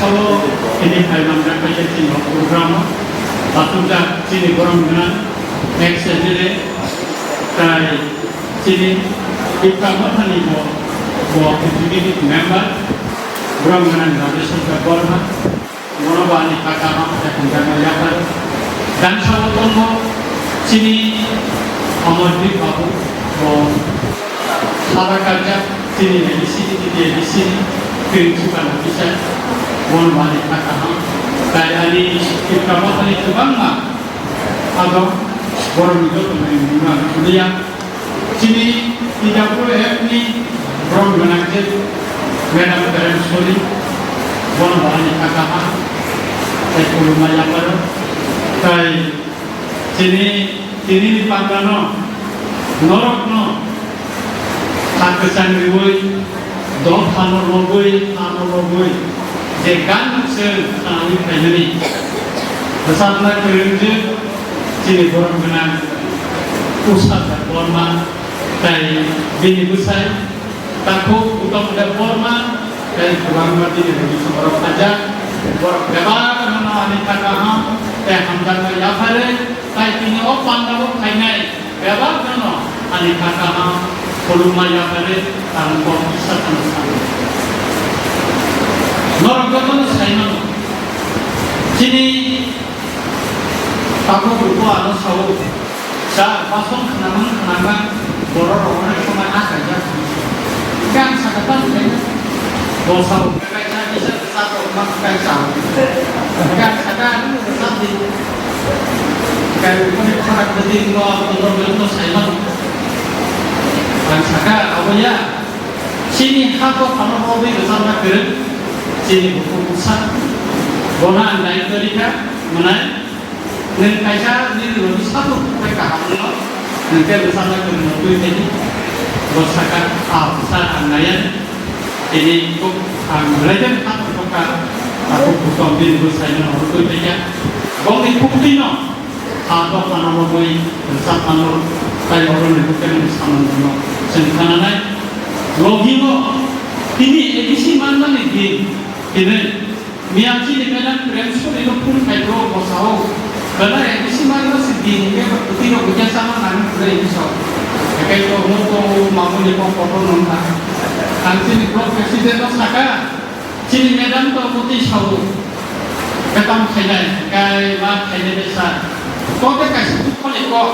solo ini kailan dapat jadi program atau dah sini program dengan next jadi kai sini kita mahu ni bawa executive member program dengan Rajesh Verma monobani kata apa yang kita lakukan dan solo tunggu sini Amardeep Babu sahabat kerja sini di sini principal officer bon balik kata kaya ni kita mahu ni terbangma atau borong itu teman dia sini tidak boleh ni borong menangkap menang dalam story bon balik kata ekor maya baru kaya sini di pangkano norok no kesan ribuan dong hanor logoi je gan se kami kajani besarnya kerja sini borong benar pusat forma dari bini besar takut untuk ada forma dari kurang mati dari seorang aja borong lebar mana ni kata hamdan ya fare kai ini opan dalam kainai lebar mana ani kata kolumaya fare tanpa bisa sama Norgono Simon Sini Aku berbuat ada sawu Sa pasong kenangan Boror-boror cuma aja Kan sakatan kayaknya Bol sawu Kayaknya bisa satu orang kayak sawu Kan sakatan Satu Kayak punya cara ketik Norgono Simon Dan sakatan apa ya Sini hako kalau hobi bersama keren sini buku pusat bona andai terika mana neng kaisa ni lebih satu mereka hamil nanti bersama dengan itu ini bersama besar andaian ini untuk belajar tak buka aku buka bin bersama orang itu saja bang ini bukti no atau mana mau bersama nur kayak orang itu kan bersama nur senkananai logimo ini edisi mana nih ini mianci ni kadang remso itu pun kayak bosau karena edisi mana sedih ni kan tidak punya sama dengan dari bosau kayak itu mau ni foto nonton nanti ni presiden tu saka cini medan tu putih sawu ketam kena kayak mak kena besar kau tu kasih tu kau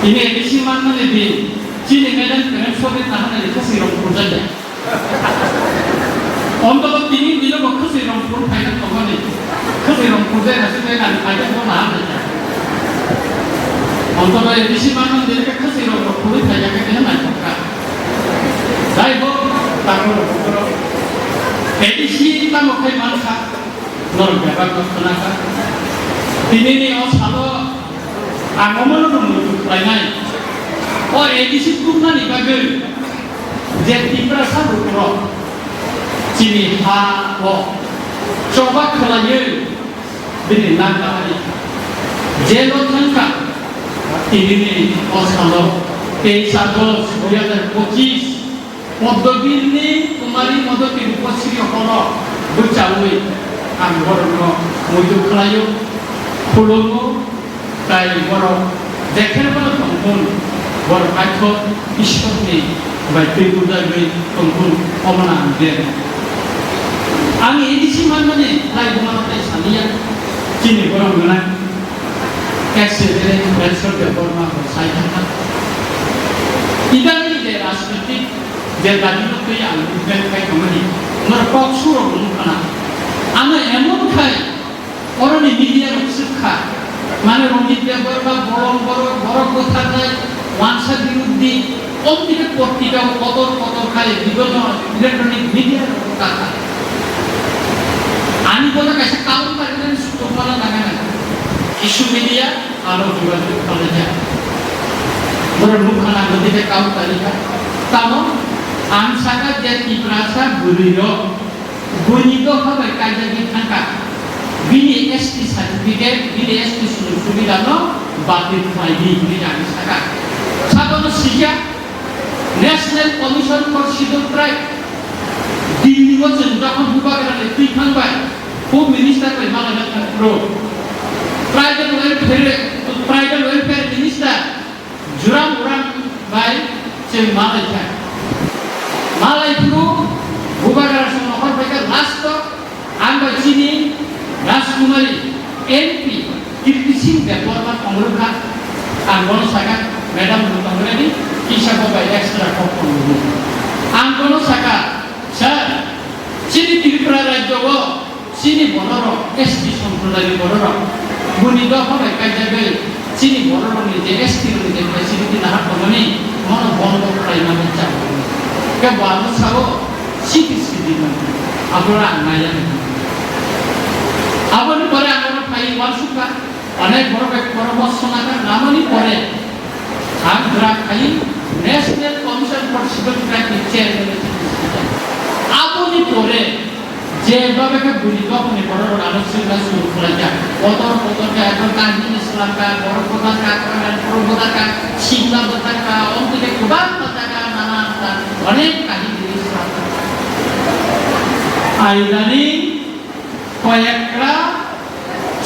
ini edisi mana ni cini medan remso ni tahan ni kasih orang kurang 언더도 띵이 밀어고 크스 이런 프로 파이는 거거니 크스 이런 프로제나 쓰내는 파이는 거 나한테 언더도 20만 원 되니까 크스 이런 프로 파이는 게 그냥 안 될까 라이브 따로 보러 에디시 따로 파이 많다 너를 배가고 그나가 디니니 사도 아무모노도 못 파이나이 에디시 뚝만 이가글 제 띠브라 사도 보러 Sini ha wo coba kelajur bini naga ni jelo tangka ini ni osalo pesado 2025 পদ্মবীর ni kumari modo ti posiri hono bercawi angorno muju kelayu khulumu tai boro dekher bolo tongkun bor paithon ishwar ni bai tibuda bai tongkun omana ande Ani edisi mana ni? Lagi mana tadi sania? Cini orang mana? Kasih dari transfer ke forma saya kan. Tidak ni dia aspek dia tadi tu yang bukan kayak kemana? Mereka suruh bukan. Anak emon kai orang ni media suka. Mana orang media borong kotak kai, wansa diudi. Om tidak kotor kai. Dibuat elektronik media kata. Ani bola kaisa kaum karena sekolah nangan isu media alo juga kerja berbukan lagi di kaum tadi kan kamu amsaka jadi perasa beliau bunyi doh apa kaja di angka bini ST certificate bini ST sudah no batin lagi bini amsaka sabana sejak National Commission for Scheduled Tribes di Liwon sudah membuka dengan lebih tribal welfare minister Juram Uram by Cem Malaysia. Malaysia Bubagar Sonohor Baker last Amba Chini Raskumari MP Kirti Singh Development Kongreka Anggono Saka Madam Lutangredi Kisha by extra Kokonu Anggono Saka Sir Chini Tripura Rajogo Chini Bonoro ST Somprodari Bonoro Bunido Hobe Kajabe Chini Bonoro Nije ST Nije Chini Nahat Komani Mono Bondo Praima Mecha Ke Bamu Sao Chiti Sidi Abura Naya Aboni Pore Anggono Pai Wansuka Anek Borobek Borobos Sonaka Namani Pore Andra Kai National Commission for Civil Rights Chairman Aboni Pore যেভাবে বুঝিতো আপনি বড় বড় আলোচনা শুরু করা যায় কতর কতরকে এখন কাহিনী ইসলামকা বড় কথাকা বড় কথাকা শিক্ষা কথাকা অন্তিকে কুবান কথাকা নানান অনেক কাহিনী ইসলাম আইদানি কয়েকটা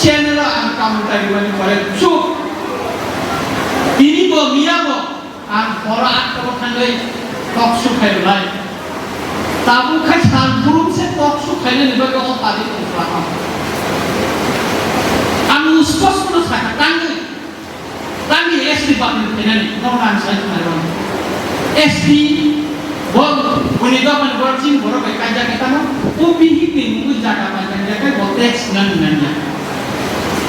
চ্যানেল আর কাউন্টারিবানি করে চুপ তিনি তো মিয়াবো আর বড় আত্মকথাই talk show খাইলাই Tabu kai san burung se toksu kai ne ba ko tadi ko selama. Anu spos ko saka tangi SD ba ni tenani no ran sai na ron. SD bol unido man working boro kai kaja kita no ubi hipi mu jaga pa jaga kai botex nan ya.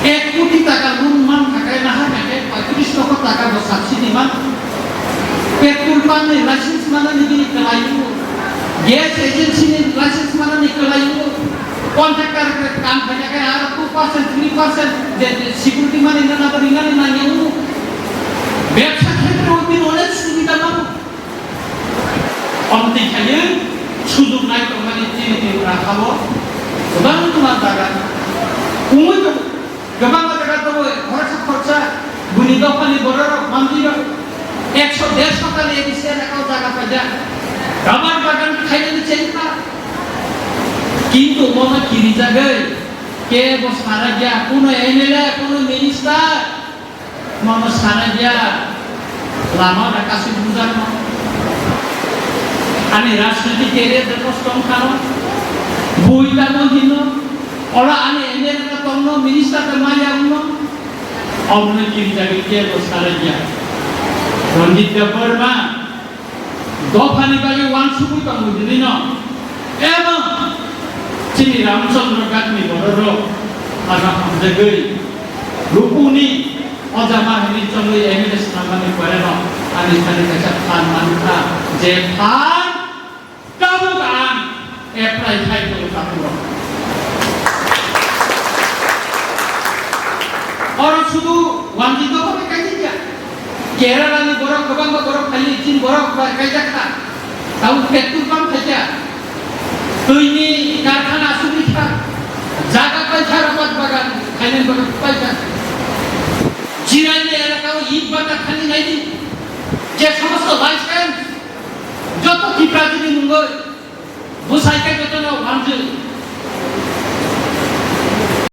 1 কোটি টাকা room মান থাকায় না হয় 35 লক্ষ টাকা do subsidy মান petrol pan ni license mana ni ni kelayu Gas agency ने license mana निकला itu contractor काम करने का यार 2% 3% जे security mana ini ना बरिंगा ni nanya itu ব্যবসা ক্ষেত্রে ওই অনেক সুবিধা পাবো অন্তে খাইয়ে সুযোগ নাই তোমাদের চিনি রাখাবো প্রধান তোমার টাকা কুমই তো গবাং টাকা তো খরচা গুনি দফানি বড় মন্দির 100-150 টাকা নিয়ে দিছে রাখাও টাকা পাজা Kamar bagan খাইলে চিন্তা কিন্তু মনে কিরি জাগে কে বস সারা গিয়া কোন এমএলএ কোন মিনিস্টার মনে সারা গিয়া লামা কাছে বুঝানো আমি রাজনৈতিক এরিয়া দেখস্তম খানো বইটা মহিন ওরা আমি এমএলএ তন্ন মিনিস্টার মাইয়া উনো অমনে কিরি জাগে কে বস সারা গিয়া রঞ্জিত বর্মা দফানি বাগে ওয়ান সুবুই কামু দিন এবং চিনি রামচন্দ্র গান্ধী বড় আগা হামজে গই রূপুনি অজামা হিনি চলই এমএলএ নামানি করে ন আনি খালি কাছে ফান মানতা যে ফান কাবু গান এপ্লাই খাই তো কাপুর আর শুধু ওয়ানজিত হবে কাজে যা Kerala ni borok kebang borok kali izin borok kayak tak tahu petrol pump saja tu ini karkhana sudah jaga kerja rapat bagan kalian borok kerja jiran ni ada kau ibadah kali ni je समस्त license joto kita jadi munggul busai ke joto na wanjul